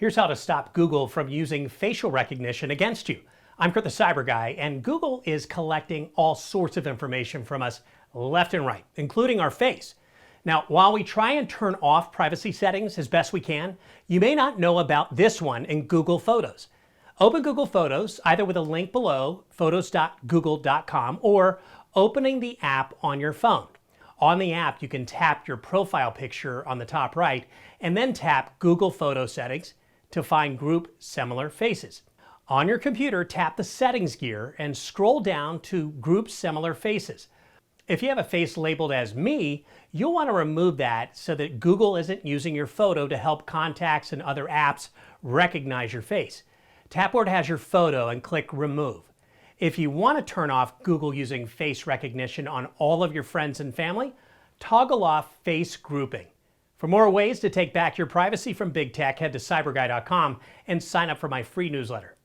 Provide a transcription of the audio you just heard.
Here's how to stop Google from using facial recognition against you. I'm Kurt the Cyber Guy, and Google is collecting all sorts of information from us left and right, including our face. Now, while we try and turn off privacy settings as best we can, you may not know about this one in Google Photos. Open Google Photos either with a link below, photos.google.com, or opening the app on your phone. On the app, you can tap your profile picture on the top right and then tap Google Photo Settings to find group similar faces. On your computer, tap the settings gear and scroll down to group similar faces. If you have a face labeled as me, you'll want to remove that so that Google isn't using your photo to help contacts and other apps recognize your face. Tap where it has your photo and click Remove. If you want to turn off Google using face recognition on all of your friends and family, toggle off face grouping. For more ways to take back your privacy from big tech, head to cyberguy.com and sign up for my free newsletter.